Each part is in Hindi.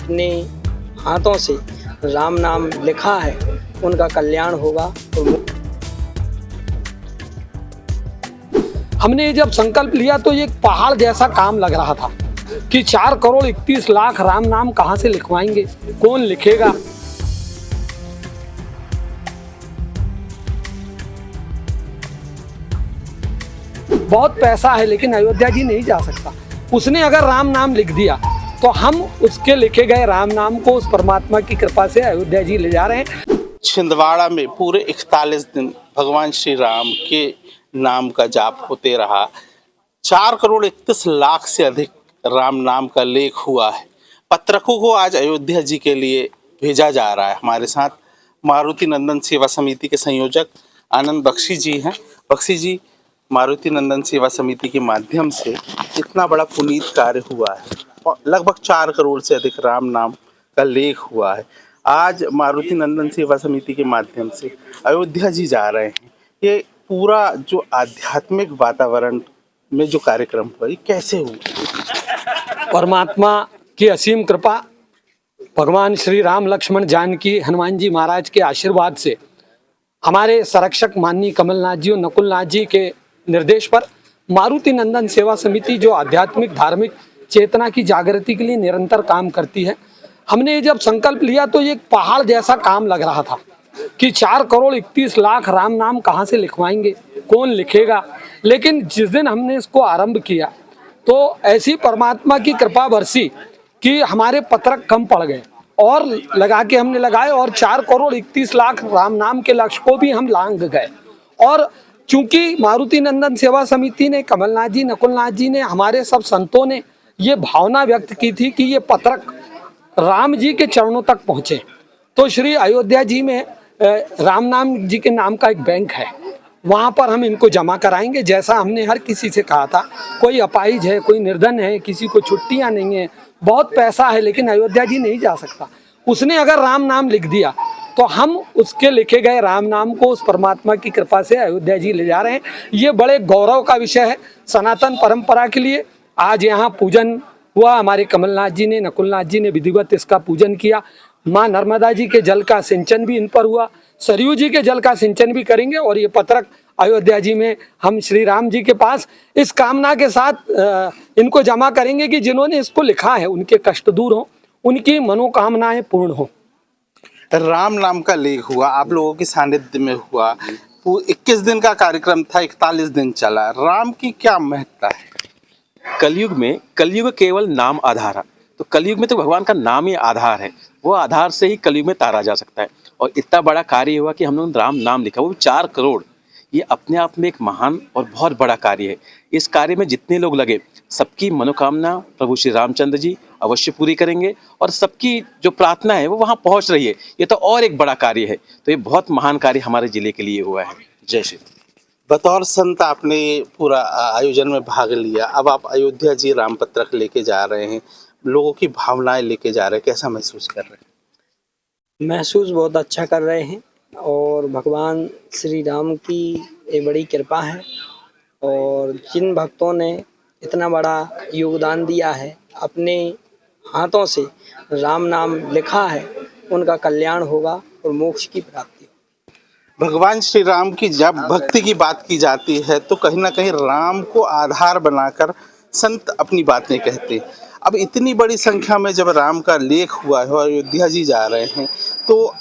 अपने हाथों से राम नाम लिखा है उनका कल्याण होगा। हमने जब संकल्प लिया तो ये एक पहाड़ जैसा काम लग रहा था कि 4 करोड़ 31 लाख राम नाम कहाँ से लिखवाएंगे, कौन लिखेगा। बहुत पैसा है लेकिन अयोध्या जी नहीं जा सकता। उसने अगर राम नाम लिख दिया तो हम उसके लिखे गए राम नाम को उस परमात्मा की कृपा से अयोध्या जी ले जा रहे हैं। छिंदवाड़ा में पूरे 41 दिन भगवान श्री राम के नाम का जाप होते रहा। 4 करोड़ 31 लाख से अधिक राम नाम का लेख हुआ है। पत्रकों को आज अयोध्या जी के लिए भेजा जा रहा है। हमारे साथ मारुति नंदन सेवा समिति के संयोजक आनंद बख्शी जी हैं। बख्शी जी, मारुति नंदन सेवा समिति के माध्यम से इतना बड़ा पुनीत कार्य हुआ है और लगभग 4 करोड़ से अधिक राम नाम का लेख हुआ है। आज मारुति नंदन सेवा समिति के माध्यम से अयोध्या जी जा रहे हैं। ये पूरा जो आध्यात्मिक वातावरण में जो कार्यक्रम हुआ, ये कैसे हुआ? परमात्मा की असीम कृपा, भगवान श्री राम लक्ष्मण जानकी हनुमान जी महाराज के आशीर्वाद से हमारे संरक्षक माननीय कमलनाथ जी और नकुलनाथ जी के निर्देश पर मारुति नंदन सेवा समिति जो आध्यात्मिक धार्मिक चेतना की जागृति के लिए निरंतर काम करती है, हमने जब संकल्प लिया तो ये एक पहाड़ जैसा काम लग रहा था कि 4 करोड़ 31 लाख राम नाम कहाँ से लिखवाएंगे, कौन लिखेगा। लेकिन जिस दिन हमने इसको आरंभ किया तो ऐसी परमात्मा की कृपा बरसी कि हमारे पत्रक कम पड़ गए और लगा के हमने लगाए और 4 करोड़ 31 लाख राम नाम के लक्ष्य को भी हम लांघ गए। और चूंकि मारुति नंदन सेवा समिति ने, कमलनाथ जी, नकुलनाथ जी ने, हमारे सब संतों ने ये भावना व्यक्त की थी कि ये पत्रक राम जी के चरणों तक पहुँचे, तो श्री अयोध्या जी में राम नाम जी के नाम का एक बैंक है, वहाँ पर हम इनको जमा कराएंगे। जैसा हमने हर किसी से कहा था, कोई अपाहिज है, कोई निर्धन है, किसी को छुट्टियाँ नहीं है, बहुत पैसा है लेकिन अयोध्या जी नहीं जा सकता। उसने अगर राम नाम लिख दिया तो हम उसके लिखे गए राम नाम को उस परमात्मा की कृपा से अयोध्या जी ले जा रहे हैं। ये बड़े गौरव का विषय है सनातन परंपरा के लिए। आज यहाँ पूजन हुआ, हमारे कमलनाथ जी ने, नकुलनाथ जी ने विधिवत इसका पूजन किया। माँ नर्मदा जी के जल का सिंचन भी इन पर हुआ, सरयू जी के जल का सिंचन भी करेंगे और ये पत्रक अयोध्या जी में हम श्री राम जी के पास इस कामना के साथ इनको जमा करेंगे कि जिन्होंने इसको लिखा है उनके कष्ट दूर हो, उनकी मनोकामनाएं पूर्ण हो। राम नाम का लेख हुआ, आप लोगों के सानिध्य में हुआ। 21 दिन का कार्यक्रम था, 41 दिन चला। राम की क्या महत्ता है? कलयुग केवल नाम आधार है। तो कलयुग में तो भगवान का नाम ही आधार है, वो आधार से ही कलयुग में तारा जा सकता है। और इतना बड़ा कार्य हुआ कि हम लोग राम नाम लिखा, वो भी 4 करोड़। ये अपने आप में एक महान और बहुत बड़ा कार्य है। इस कार्य में जितने लोग लगे, सबकी मनोकामना प्रभु श्री रामचंद्र जी अवश्य पूरी करेंगे और सबकी जो प्रार्थना है वो वहाँ पहुँच रही है। ये तो और एक बड़ा कार्य है। तो ये बहुत महान कार्य हमारे जिले के लिए हुआ है। जय श्री। बतौर संत आपने पूरा आयोजन में भाग लिया। अब आप अयोध्या जी राम पत्रक लेके जा रहे हैं, लोगों की भावनाएं लेके जा रहे हैं, कैसा महसूस कर रहे हैं? महसूस बहुत अच्छा कर रहे हैं और भगवान श्री राम की ये बड़ी कृपा है और जिन भक्तों ने इतना बड़ा योगदान दिया है, अपने हाथों से राम नाम लिखा है, उनका कल्याण होगा और मोक्ष की प्राप्ति होगी। भगवान श्री राम की जब भक्ति की बात की जाती है तो कहीं ना कहीं राम को आधार बनाकर संत अपनी बातें कहते हैं। अब इतनी बड़ी संख्या में जब राम का लेख हुआ है और अयोध्या जी जा रहे हैं, तो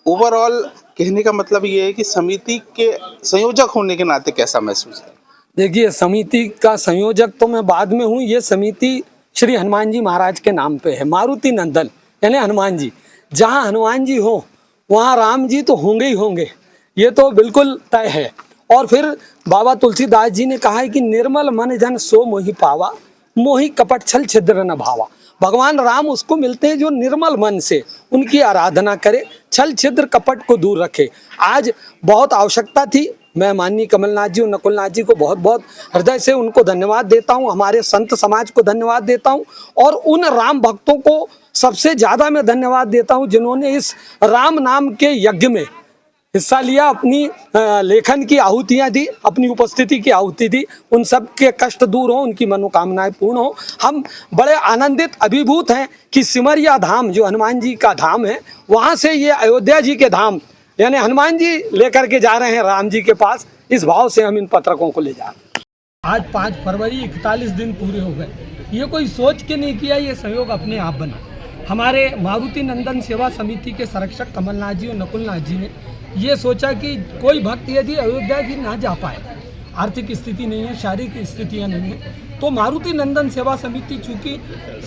ओवरऑल कहने का मतलब ये है कि समिति के संयोजक होने के नाते कैसा महसूस है? देखिए, समिति का संयोजक तो मैं बाद में हूँ। ये समिति श्री हनुमान जी महाराज के नाम पे है, मारुति नंदन यानी हनुमान जी। जहाँ हनुमान जी हो वहाँ राम जी तो होंगे ही होंगे, ये तो बिल्कुल तय है। और फिर बाबा तुलसीदास जी ने कहा है कि निर्मल मन जन सो मोहि पावा, मोहि कपट छल छिद्र न भावा। भगवान राम उसको मिलते हैं जो निर्मल मन से उनकी आराधना करे, छल छिद्र कपट को दूर रखे। आज बहुत आवश्यकता थी। मैं माननीय कमलनाथ जी और नकुलनाथ जी को बहुत बहुत हृदय से उनको धन्यवाद देता हूँ, हमारे संत समाज को धन्यवाद देता हूँ और उन राम भक्तों को सबसे ज़्यादा मैं धन्यवाद देता हूँ जिन्होंने इस राम नाम के यज्ञ में हिस्सा लिया, अपनी लेखन की आहुतियाँ दी, अपनी उपस्थिति की आहुति दी। उन सब के कष्ट दूर हो, उनकी मनोकामनाएं पूर्ण हो। हम बड़े आनंदित अभिभूत हैं कि सिमरिया धाम जो हनुमान जी का धाम है, वहाँ से ये अयोध्या जी के धाम यानी हनुमान जी लेकर के जा रहे हैं राम जी के पास। इस भाव से हम इन पत्रकों को ले जा रहे हैं। आज 5 फरवरी 41 दिन पूरे हो गए। ये कोई सोच के नहीं किया, ये संयोग अपने आप बना। हमारे मारुति नंदन सेवा समिति के संरक्षक कमलनाथ जी और नकुलनाथ जी ने ये सोचा कि कोई भक्त यदि अयोध्या जी ना जा पाए, आर्थिक स्थिति नहीं है, शारीरिक स्थितियाँ नहीं है, तो मारुति नंदन सेवा समिति चूँकि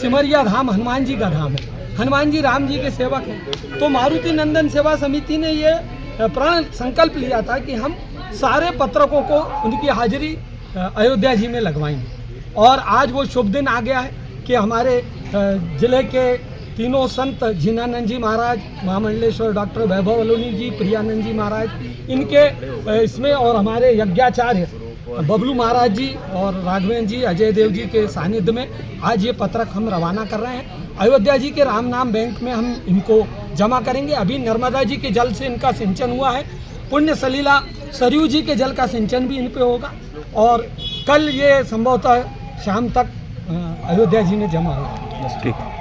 सिमरिया धाम हनुमान जी का धाम है, हनुमान जी राम जी के सेवक हैं, तो मारुति नंदन सेवा समिति ने ये प्रण संकल्प लिया था कि हम सारे पत्रकों को उनकी हाजिरी अयोध्या जी में लगवाएंगे। और आज वो शुभ दिन आ गया है कि हमारे जिले के तीनों संत जीनानंद जी महाराज, महामंडलेश्वर डॉक्टर वैभव अलोनी जी, प्रियानंद जी महाराज, इनके इसमें और हमारे यज्ञाचार्य बबलू महाराज जी और राघवेंद्र जी, अजय देव जी के सानिध्य में आज ये पत्रक हम रवाना कर रहे हैं। अयोध्या जी के राम नाम बैंक में हम इनको जमा करेंगे। अभी नर्मदा जी के जल से इनका सिंचन हुआ है, पुण्य सलीला सरयू जी के जल का सिंचन भी इन पे होगा और कल ये संभवतः शाम तक अयोध्या जी में जमा होगा। ठीक।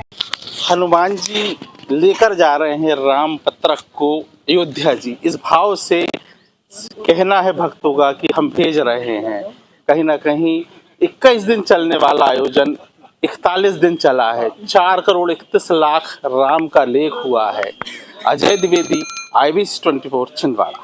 हनुमान जी लेकर जा रहे हैं राम पत्रक को अयोध्या जी, इस भाव से कहना है भक्तों का कि हम भेज रहे हैं। कहीं ना कहीं 21 दिन चलने वाला आयोजन 41 दिन चला है। 4 करोड़ 31 लाख राम का लेख हुआ है। अजय द्विवेदी, IBC 24 छिंदवाड़ा।